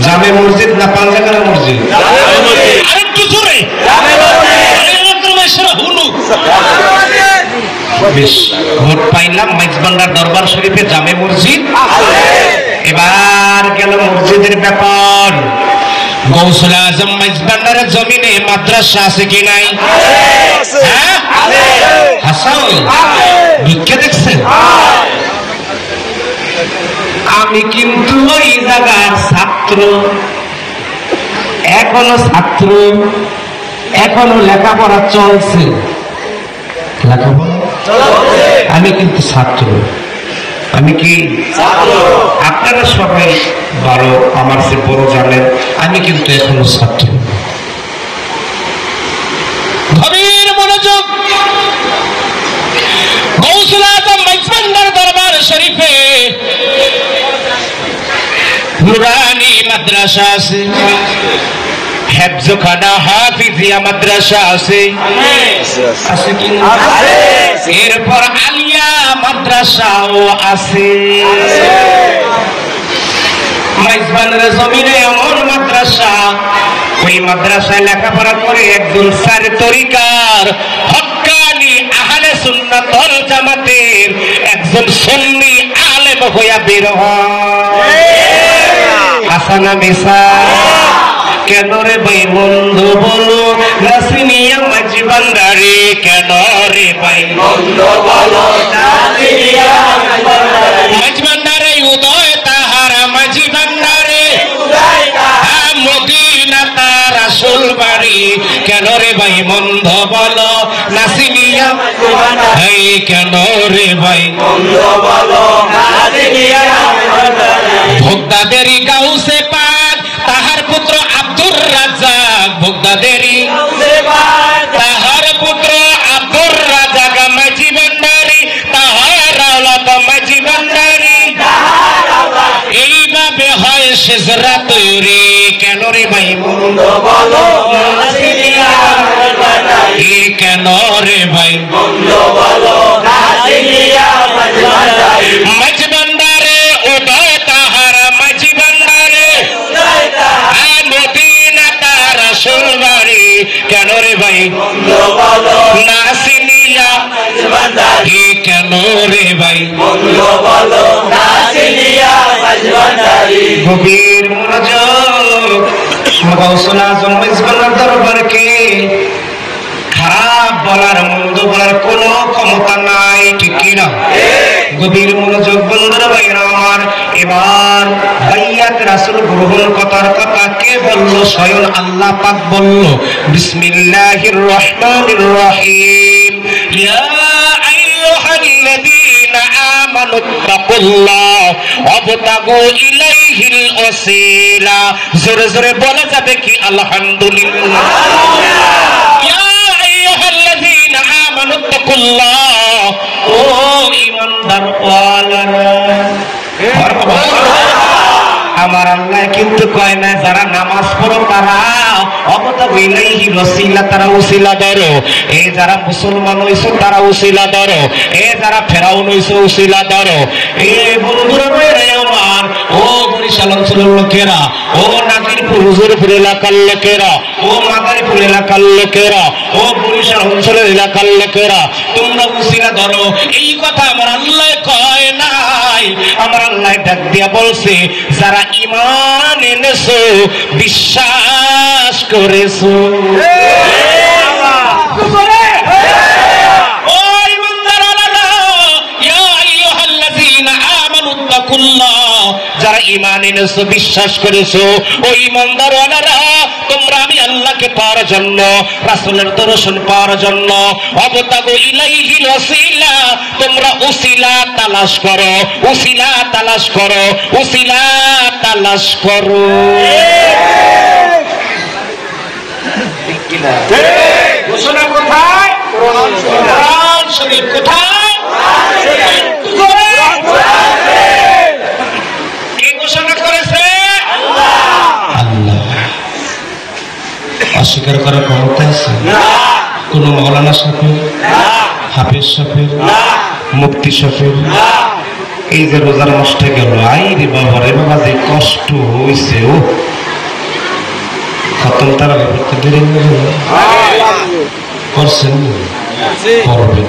জামে মসজিদ না পাঞ্জাগারা মসজিদ? আরেকটু জোরে। বেশ, ভোট পাইলাম মাইজবান্ডার দরবার শরীফে জামে মসজিদ। এবার গেল মসজিদের ব্যাপার। গৌসুল আজম মাইজবান্ডারের জমিনে মাদ্রাসা আছে কি নাই? হাসান ভিক্ষা দেখছেন? আমি কিন্তু ওই জায়গার ছাত্র, এখনো ছাত্র, এখনো লেখাপড়া চলছে। লেখাপড়া আমি কিন্তু ছাত্র। আমি কি আপনারা সবাই বড়, আমার সে বড় জানেন, আমি কিন্তু এখনো ছাত্র। গভীর মনোযোগ। গৌসুল আজম মাইজবান্ডার দরবার শরীফে নুরানি মাদ্রাসা আছে, হেফজখানা হাফিজিয়া মাদ্রাসা আছে, আছে কি? এরপর আলিয়া মাদ্রাসাও আছে। মাইজবান্ডারের জমিনে এমন মাদ্রাসা, ওই মাদ্রাসায় লেখাপড়া করে একজন সারে তরিকার হক্কানি আহলে সুন্নাত ওয়াল জামাতের একজন সুন্নি আলেম হইয়া বের হয়। হাসানা মিসা কেন রে ভাই বন্ধু বলো নাসিনিয়া মাইজবান্ডারে, কেন রে ভাই বন্ধু বলো নাসিনিয়া মাইজবান্ডারে, উদয় তাহার মাইজবান্ডারে, মদিনা তার রাসূল বাড়ি, কেন রে ভাই বন্ধু বলো নাসিনিয়া মাইজবান্ডারে, কেন রে ভাই বন্ধু বলো নাসিনিয়া মাইজবান্ডারে। ভোক্তাদেরই গাউসে পাক তাহার পুত্র আব্দুর রাজ্জাক, ভোক্তাদেরই তাহার পুত্র আব্দুর রাজ্জাক মাইজবান্ডারি, তাহার আওলাদ মাইজবান্ডারি। এইভাবে হয় সেজরা তৈরি, কেন রে ভাই বন্ধু বলো নাসিনিয়া মাইজবান্ডারি, কেন রে ভাই বন্ধু বলো নাসিনিয়া মাইজবান্ডারি। মাইজবান্ডারে উদয় তাহার মাইজবান্ডারে, মদিনা তার রাসূল বাড়ি, কেন রে ভাই বন্ধু বলো নাসিনিয়া মাইজবান্ডারি, কেন রে ভাই বন্ধু বলো নাসিনিয়া মাইজবান্ডারি। গভীর মনোযোগ। গৌসুল আজম মাইজবান্ডার দরবারকে খারাপ বলার, মন্দ বলার কোন ক্ষমতা নাই, ঠিক কিনা? গভীর মনোযোগ বন্ধুরা ভাইরা আমার। এবার বাইয়াত রাসূল গ্রহণ করার কথা কে বলল? স্বয়ং আল্লাহ পাক বলল, বিসমিল্লাহির রহমানির রহিম, ইয়া আইয়ুহাল্লাযীনা আমানু তাকুল্লাহ ওয়াবতাগু ইলাইহিল ওয়াসিলা। জোরে জোরে বলা যাবে কি আলহামদুলিল্লাহ? ইয়া আইয়ুহাল্লাযীনা আমানু তাকুল্লাহ, ও ঈমানদার ওয়ালারা, আমার আল্লাহ কিন্তু কয় না যারা নামাজ পড়ো তারা অবতাগু ইলাইহি ওয়াসিলা, তারা ওসিলা ধরো। এই যারা মুসলমান হইছো তারা ওসিলা ধরো, এ যারা ফেরাউন হইছো ওসিলা ধরো। এ বন্ধুরা ভাইরা আমার, ও বরিশাল অঞ্চলের লোকেরা, ও নাজিরপুর হুজুরপুর এলাকার লোকেরা, ও মাদারীপুর এলাকার লোকেরা, ও বরিশাল অঞ্চলের এলাকার লোকেরা, তোমরা ওসিলা ধরো। এই কথা আমার আল্লাহ কয় নাই, আমার আল্লাহ ডাক দিয়া বলছে যারা ঈমান এনেছো, বিশ্বাস করেছো। ও ঈমানদাররা, ইয়া আইয়ুহাল্লাযীনা আমানু তাকুল্লাহ, যারা ঈমান এনেছো, বিশ্বাস করেছো, ও ঈমানদাররা, তোমরা আমি আল্লাহকে পাওয়ার জন্য, রাসূলের দর্শন পাওয়ার জন্য, ওয়াবতাগু ইলাইহিল ওয়াসিলা, তোমরা ওসিলা তালাশ করো, ওসিলা তালাশ করো, ওসিলা তালাশ করো। ঠিক কি না? ঘোষণা কোথায়? কোরআন শরীফ। কোথায়? কে ঘোষণা করেছে? আল্লাহ। অস্বীকার করার ক্ষমতা আছে? কোন মৌলানা সাহেব, হাফেজ সাহেব, মুফতি সাহেব, এই যে রোজার মাসটা গেল, আই রে বাবা রে বাবা যে কষ্ট হইছে, ও খতম তারা করতে দেরি করছেন, করবেন,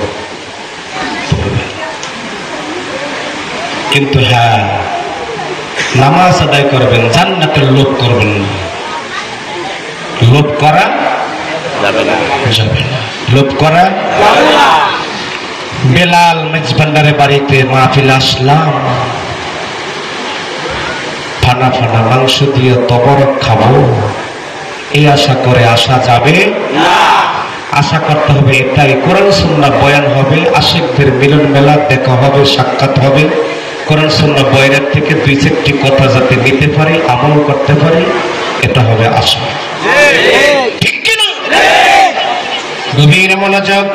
কিন্তু হ্যাঁ নামাজ আদায় করবেন, জান্নাতের লোভ করবেন না। লোভ করা যাবে না, লোভ করা যাবে না। বেলাল মেজবান্ডারের বাড়িতে মাহফিল আসলাম, ফানা ফানা মাংস দিয়ে তবরক খাবো, এই আশা করে আসা যাবে না। আশা করতে হবে এটাই, কোরআন সুন্নাহ বয়ান হবে, আশিকদের মিলন মেলা দেখা হবে, সাক্ষাৎ হবে, কোরআন সুন্নাহ বয়ানের থেকে দুই চারটি কথা যাতে নিতে পারি, আমল করতে পারি, এটা হবে আশা। ঠিক কিনা? গভীর মনোযোগ।